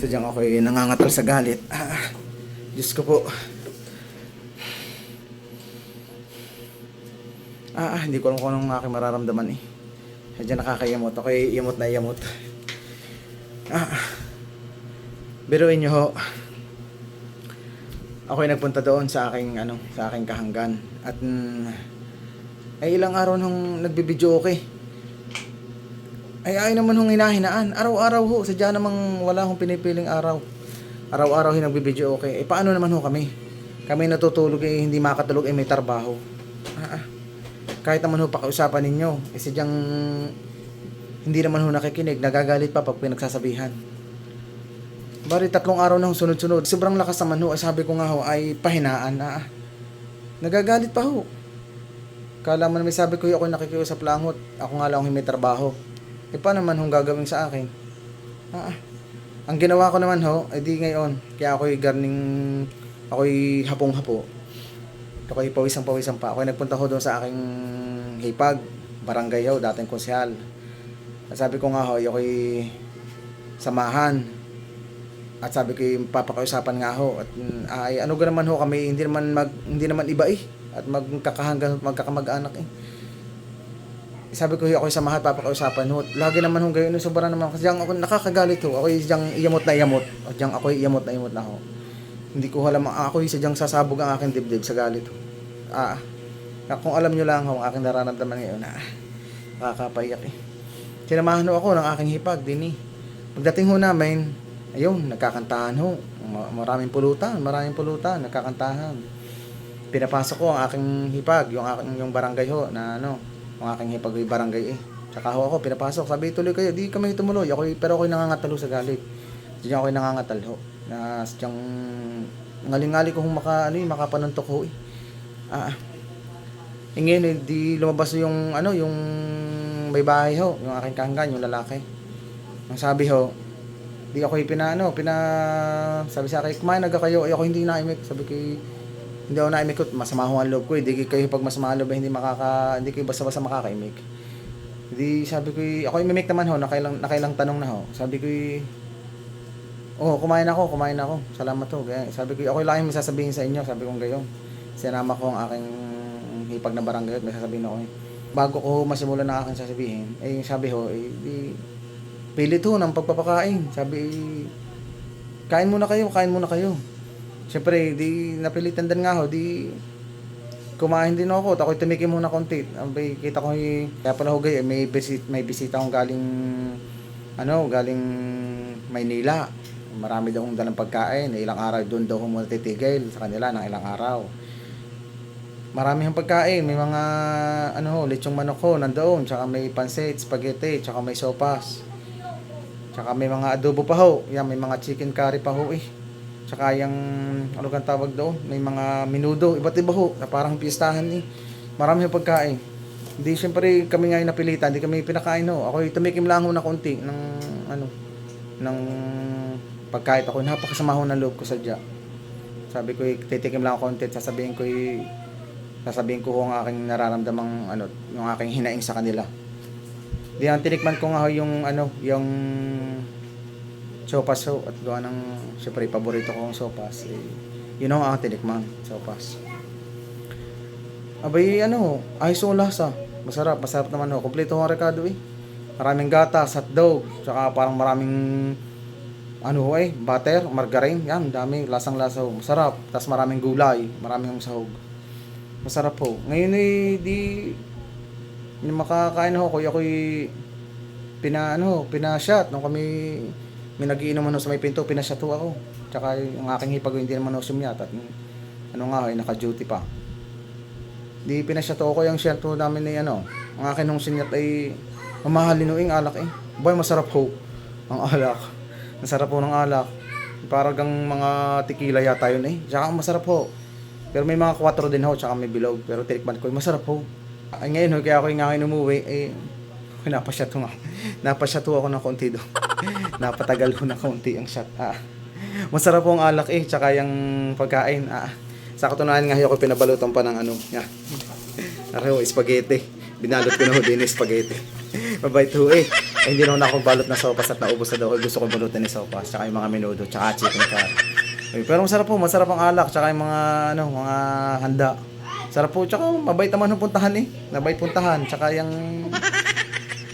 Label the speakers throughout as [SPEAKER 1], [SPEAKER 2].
[SPEAKER 1] Sadyang ako'y nangangatal sa galit. Diyos ko po. Hindi ko alam kung anong aking mararamdaman eh. Sadyang nakakayamot. Ako'y iyamot na iyamot. Biruin nyo ho. Ako'y nagpunta doon sa aking kahanggan. At ay ilang araw nung nagbibideo okay. Ay naman hong hinahinaan. Araw-araw ho. Sadya namang wala hong pinipiling araw. Araw-araw yung nagbibideo okay. Paano naman ho kami? Kami natutulog hindi makatulog may trabaho. Kahit naman ho pakiusapan ninyo. Sadyang hindi naman ho nakikinig. Nagagalit pa pag pinagsasabihan. Bari 3 araw na hong sunod-sunod. Sobrang lakas naman ho. Sabi ko nga ho ay pahinaan. Nagagalit pa ho. Kala mo naman sabi ko ako nakikiusap langot. Ako nga lang may trabaho. Paano naman hong gagawin sa akin? Ang ginawa ko naman ho, di ngayon. Kaya ako'y hapong-hapo. Ako'y pawisang-pawisan pa. Ako'y nagpunta ho doon sa aking hipag, barangay ho, dating konsyal. At sabi ko nga ho, ako'y samahan. At sabi ko papakiusapan nga ho. At ano ga naman ho kami, hindi naman iba eh. At magkakamag-anak eh. Sabi ko ako'y samahan, papakiusapan ho. Lagi naman ho gayon, sobra naman. Kasi ako nakakagalit ho. Ako'y sadyang iyamot na iyamot. At diyan ako'y iyamot na ho. Hindi ko alam, ako'y sadyang sasabog ang aking dibdib sa galit ho. Kung alam nyo lang ho, ang aking nararamdaman ngayon, nakakapaiyak eh. Sinamahan ho ako ng aking hipag, din eh. Pagdating ho namin, ayun, nagkakantahan ho. Maraming pulutan, nagkakantahan. Pinapasok ko ang aking hipag, yung barangay ho, na ang aking hipag yung barangay eh. Tsaka ho ako, pinapasok, sabi tuloy kayo, di kami tumuloy. Pero ako'y nangangatalo sa galit. Diyan ako'y nangangatal ho. Na sadyang ngalingali ko kung makapanuntok ho eh. Ngayon di lumabas yung yung may bahay ho, yung aking kahanggan, yung lalaki. Ang sabi ho, di ako'y sabi sa akin, kumain naga kayo, ako hindi naimik. Sabi ko, hindi ako naimikot, masama ho ang loob ko. Hindi kayo pag masama ang loob, hindi kayo basta-basta makakaimik. Hindi, sabi ko, ako imimik naman ho, nakailang tanong na ho. Sabi ko, kumain ako. Salamat ho. Sabi ko, ako lang yung may sasabihin sa inyo. Sabi ko gayon. Sinama ko ang aking hipag na barangay at may sasabihin ako. Bago ko masimulan ng aking sasabihin, sabi ho, pilit ho ng pagpapakain. Sabi, kain muna kayo. Siyempre, di napilitan din nga ho, di kumain din ako. Ako'y tumikim muna konti. Kita ko kaya pala ho may bisita akong galing Maynila. Marami daw akong dalang pagkain. Ilang araw doon daw ako titigil sa kanila ng ilang araw. Marami ang pagkain. May mga lechong manok ho nandoon. Tsaka may pansit, spaghetti, tsaka may sopas. Tsaka may mga adobo pa ho. Yan, may mga chicken curry pa ho eh. Tsaka yung, kang tawag doon, may mga minudo, iba't iba ho, na parang pistahan eh. Marami yung pagkain. Hindi, syempre, kami nga yung napilitan, hindi kami pinakain ho. Ako tumikim lang ho na konti ng pagkain. Ako napakasama ho ng loob ko sadya. Sabi ko, titikim lang ako konti, sasabihin ko ho ang aking nararamdamang, yung aking hinaing sa kanila. Di ang tinikman ko nga ho yung sopas ho, at gawa ng siyempre paborito ko ang sopas yun ang tinikman, sopas. Abay ayos ho lasa, masarap naman ho, kompleto ho ang rekado eh. Maraming gatas, hotdog, tsaka parang maraming butter, margarine, yan, dami, lasang-lasa ho, masarap. Tas maraming gulay, maraming sahog, masarap ho. Ngayon di makakain ho, ako'y pinashot nung kami may nagiinuman sa may pinto, pinashot ho ako. Tsaka yung aking hipag hindi naman ho sumyat at naka-duty pa. Di pinashot ako yung shot ho namin ang akin nung sinyat ay mamahalin ho yung alak eh. Boy, masarap ho ang alak. Masarap ho ng alak. Parang mga tequila yata yun eh. Tsaka masarap ho. Pero may mga 4 din ho, tsaka may bilog. Pero tinikman ko, masarap ho. Ay ngayon ho, kaya ako yung umuwi napasyat ho ako ng konti doon. Napatagal ko na konti ang shot. Masarap po ang alak eh, tsaka yung pagkain. Sa katunayan nga ako pinabalutan pa ng spaghetti. Binalot ko na ho din spaghetti. Mabait ho eh. Ay, hindi naman ako balot ng sopas at naubos na daw. Gusto ko balutin ni sopas, tsaka yung mga menudo, tsaka chicken curry. Ay, pero masarap po, masarap ang alak, tsaka yung mga, ano, mga handa. Sarap po, tsaka mabait naman yung puntahan eh. Mabait puntahan, tsaka yung,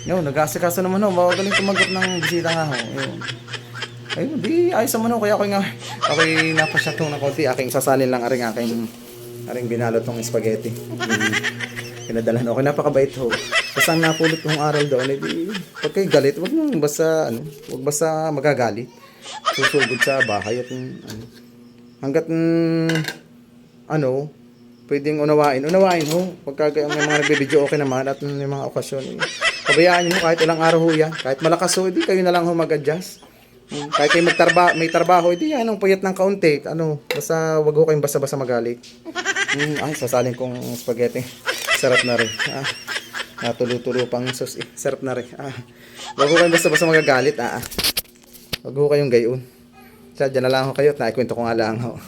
[SPEAKER 1] yun, nag-asikaso naman ho, magaling tumagot ng bisita nga ho. Ayun. Ayun, di, ayos naman ho, kaya ako'y napasyatong ng konti, aking sasalin lang aring binalot ng spaghetti. Pinadala ako, napakabait ho. Basta ang napulot kong aral doon, edi, pag kayo galit, wag basta magagalit. Susugod sa bahay at, hanggat, pwedeng unawain ho. Pagka ang mga nagbibideo okay naman at yung mga okasyon, pabayaan nyo kahit ilang araw ho yan. Kahit malakas ho, edi kayo na lang ho mag-adjust. Kahit kayo may trabaho, edi anong puyat ng kaunti. Basta wag ho kayong basta-basta magalit. Ay, sasalin kong spaghetti. Sarap na rin. Natulo-tulo pang sauce. Sarap na rin. Wag ho kayong basta-basta magagalit. Wag ho kayong gayon. Diyan na lang ho kayo at naikwento ko nga lang ho.